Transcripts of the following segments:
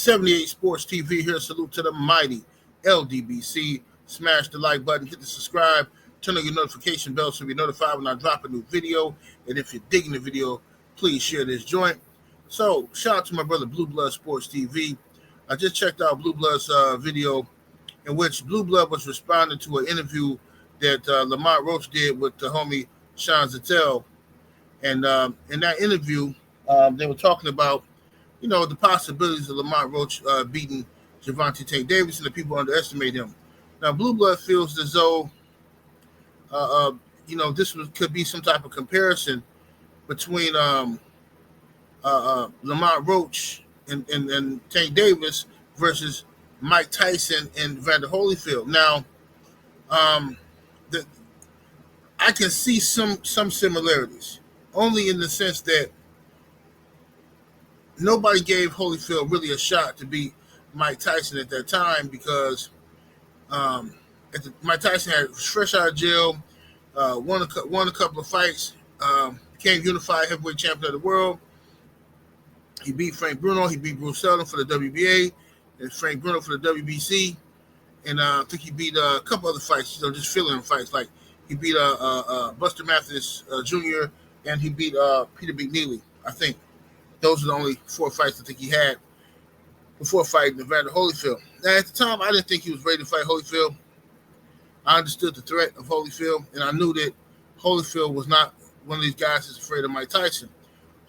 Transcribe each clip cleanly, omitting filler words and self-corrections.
78 Sports TV here. Salute to the mighty LDBC. Smash the like button, hit the subscribe, turn on your notification bell so you're notified when I drop a new video. And if you're digging the video, please share this joint. So, shout out to my brother Blue Blood Sports TV. I just checked out Blue Blood's video in which Blue Blood was responding to an interview that Lamont Roach did with the homie Sean Zettel. And in that interview, they were talking about, the possibilities of Lamont Roach beating Gervonta Tank Davis, and the people underestimate him. Now, Blue Blood feels as though, this could be some type of comparison between Lamont Roach and Tank Davis versus Mike Tyson and Vander Holyfield. Now, I can see some similarities, only in the sense that nobody gave Holyfield really a shot to beat Mike Tyson at that time because Mike Tyson was fresh out of jail, won a couple of fights, became unified heavyweight champion of the world. He beat Frank Bruno. He beat Bruce Seldon for the WBA and Frank Bruno for the WBC. And I think he beat a couple other fights, just fill-in fights. Like he beat Buster Mathis Jr. and he beat Peter McNeely. I think those are the only 4 fights I think he had before fighting Evander Holyfield. Now, at the time, I didn't think he was ready to fight Holyfield. I understood the threat of Holyfield, and I knew that Holyfield was not one of these guys that's afraid of Mike Tyson.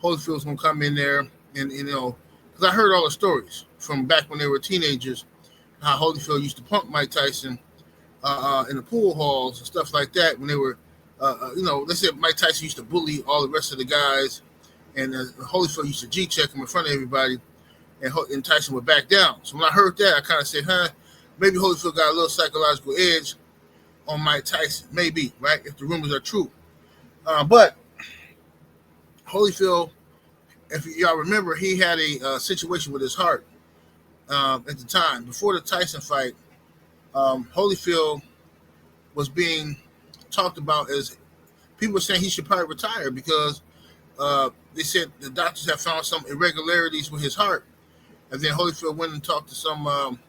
Holyfield was going to come in there and because I heard all the stories from back when they were teenagers, how Holyfield used to punk Mike Tyson in the pool halls and stuff like that when they were, they said Mike Tyson used to bully all the rest of the guys, and Holyfield used to G-check him in front of everybody, and Tyson would back down. So when I heard that, I kind of said, maybe Holyfield got a little psychological edge on Mike Tyson. Maybe, right, if the rumors are true. But Holyfield, if y'all remember, he had a situation with his heart at the time. Before the Tyson fight, Holyfield was being talked about as people were saying he should probably retire because they said the doctors have found some irregularities with his heart. And then Holyfield went and talked to some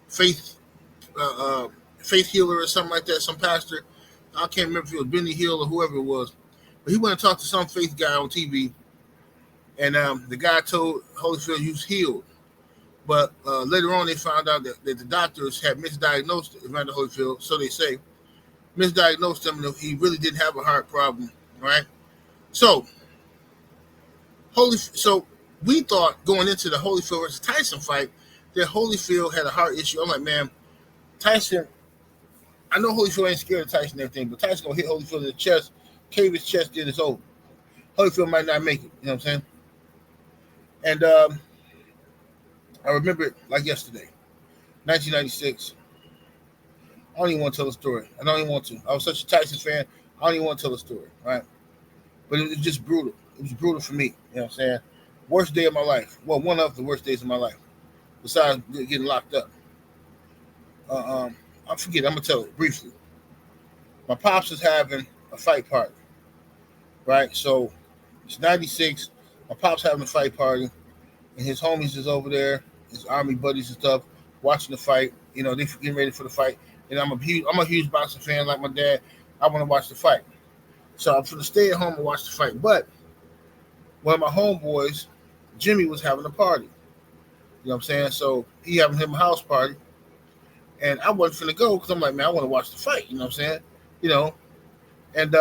faith healer or something like that, some pastor. I can't remember if it was Benny Hill or whoever it was. But he went and talked to some faith guy on TV. And the guy told Holyfield he was healed. But later on, they found out that the doctors had misdiagnosed Evander Holyfield, so they say, misdiagnosed him, and he really didn't have a heart problem, right? So we thought going into the Holyfield versus Tyson fight that Holyfield had a heart issue. I'm like, man, Tyson, I know Holyfield ain't scared of Tyson and everything, but Tyson going to hit Holyfield in the chest, cave his chest in, it's over. Holyfield might not make it, you know what I'm saying? And I remember it like yesterday, 1996. I don't even want to tell the story. I don't even want to. I was such a Tyson fan, I don't even want to tell the story, right? But it was just brutal. It was brutal for me, you know what I'm saying? Worst day of my life. Well, one of the worst days of my life, besides getting locked up. I forget, I'm going to tell it briefly. My pops is having a fight party, right? So it's 96. My pops having a fight party, and his homies is over there, his army buddies and stuff, watching the fight. They getting ready for the fight. And I'm a huge boxing fan like my dad. I want to watch the fight. So I'm going to stay at home and watch the fight. But one of my homeboys, Jimmy, was having a party. You know what I'm saying? So he having him a house party. And I wasn't finna go because I'm like, man, I want to watch the fight. You know what I'm saying? And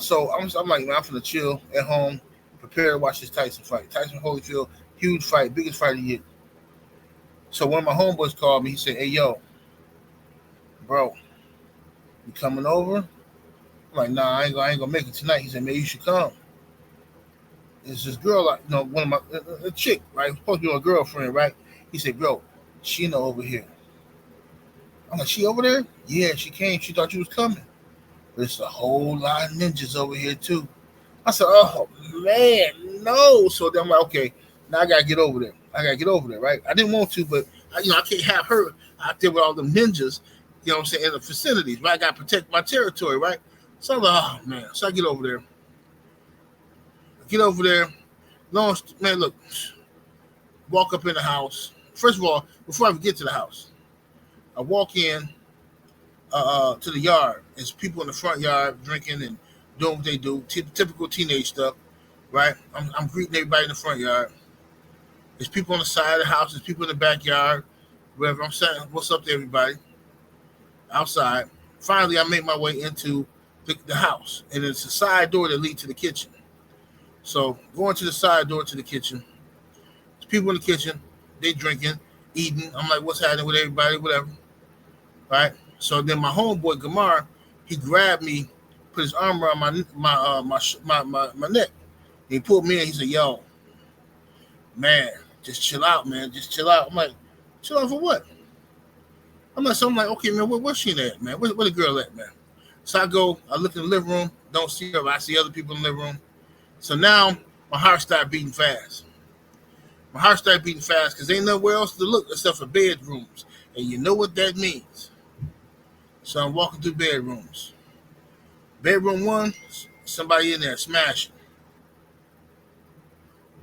so I'm like, man, I'm finna chill at home, prepare to watch this Tyson fight. Tyson Holyfield, huge fight, biggest fight of the year. So one of my homeboys called me. He said, hey, yo, bro, you coming over? I'm like, nah, I ain't gonna make it tonight. He said, man, you should come. It's this girl, one of my, a chick, right? Supposed to be my girlfriend, right? He said, bro, Sheena over here. I'm like, she over there? Yeah, she came. She thought you was coming. There's a whole lot of ninjas over here, too. I said, oh, man, no. So then I'm like, okay, now I got to get over there. Right? I didn't want to, but, I can't have her out there with all them ninjas, you know what I'm saying, in the facilities, right? I got to protect my territory, right? So I'm like, oh, man. So I get over there. Man, look, walk up in the house. First of all, before I even get to the house, I walk in to the yard. There's people in the front yard drinking and doing what they do, typical teenage stuff, right? I'm greeting everybody in the front yard. There's people on the side of the house. There's people in the backyard, wherever. I'm saying, what's up to everybody outside. Finally, I make my way into the house, and it's a side door that leads to the kitchen. So going to the side door to the kitchen, there's people in the kitchen, they drinking, eating. I'm like, what's happening with everybody, whatever, right? So then my homeboy Gamar, he grabbed me, put his arm around my neck. He pulled me in. He said, "Yo, man, just chill out, man. Just chill out." I'm like, "Chill out for what?" I'm like, "Okay, man, where's she at, man? Where the girl at, man?" So I look in the living room, don't see her. I see other people in the living room. So now my heart started beating fast. My heart started beating fast because ain't nowhere else to look except for bedrooms. And you know what that means. So I'm walking through bedrooms. Bedroom 1, somebody in there smashing.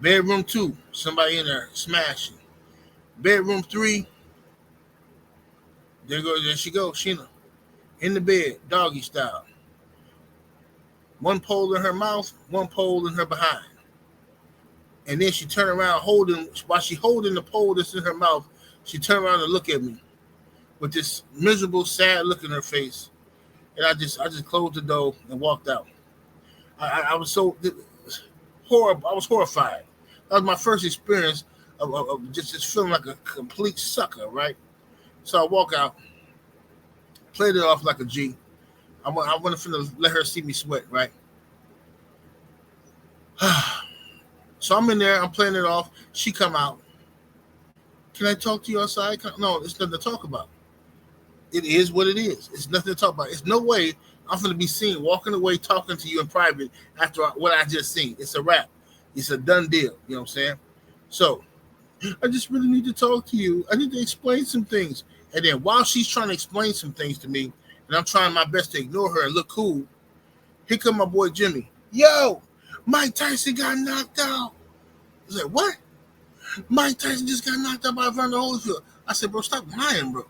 Bedroom 2, somebody in there smashing. Bedroom 3, there she goes, Sheena. In the bed, doggy style. One pole in her mouth, one pole in her behind. And then she turned around while she holding the pole that's in her mouth, she turned around and looked at me with this miserable, sad look in her face. And I just closed the door and walked out. I was so horrible. I was horrified. That was my first experience of just feeling like a complete sucker, right? So I walk out, played it off like a G. I wasn't finna let her see me sweat, right? So I'm in there, I'm playing it off. She come out. Can I talk to you outside? No, it's nothing to talk about. It is what it is. It's nothing to talk about. It's no way I'm going to be seen walking away talking to you in private after what I just seen. It's a wrap. It's a done deal. You know what I'm saying? So I just really need to talk to you. I need to explain some things. And then while she's trying to explain some things to me, and I'm trying my best to ignore her and look cool, here come my boy Jimmy. Yo, Mike Tyson got knocked out. I was like, what? Mike Tyson just got knocked out by Gervonta Holyfield. I said, bro, stop lying, bro.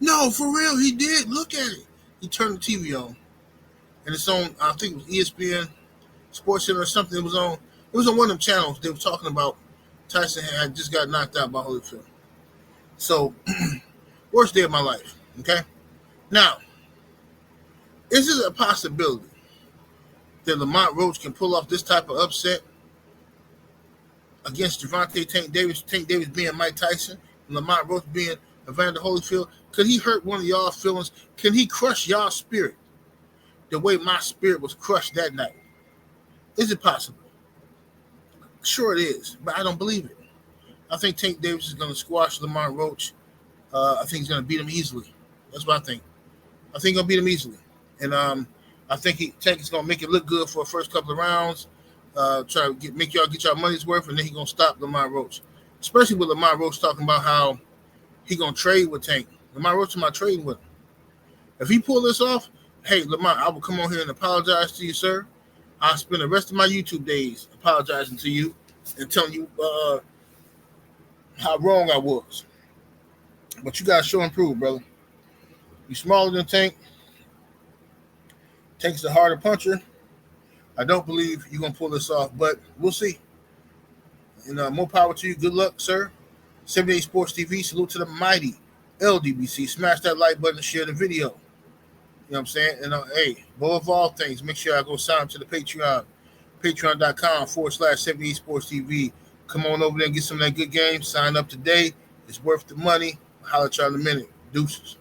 No, for real, he did. Look at it. He turned the TV on. And it's on, I think it was ESPN, Sports Center or something. It was on one of them channels. They were talking about Tyson had just got knocked out by Holyfield. So, worst day of my life, okay? Now, is it a possibility that Lamont Roach can pull off this type of upset against Gervonta Tank Davis being Mike Tyson, and Lamont Roach being Evander Holyfield? Could he hurt one of y'all's feelings? Can he crush y'all's spirit the way my spirit was crushed that night? Is it possible? Sure it is, but I don't believe it. I think Tank Davis is going to squash Lamont Roach. I think he's going to beat him easily. That's what I think. I think he's going to beat him easily. And I think Tank is going to make it look good for the first couple of rounds, try to make y'all get y'all money's worth, and then he's going to stop Lamont Roach. Especially with Lamont Roach talking about how he's going to trade with Tank. Lamont Roach is not trading with him. If he pull this off, hey, Lamont, I will come on here and apologize to you, sir. I'll spend the rest of my YouTube days apologizing to you and telling you how wrong I was. But you got to show and prove, brother. You smaller than Tank. Tank's the harder puncher. I don't believe you're going to pull this off, but we'll see. And more power to you. Good luck, sir. 78 Sports TV. Salute to the mighty LDBC. Smash that like button and share the video. You know what I'm saying? And hey, above all things, make sure I go sign up to the Patreon. Patreon.com/78 Sports TV. Come on over there and get some of that good game. Sign up today. It's worth the money. I'll holler at y'all in a minute. Deuces.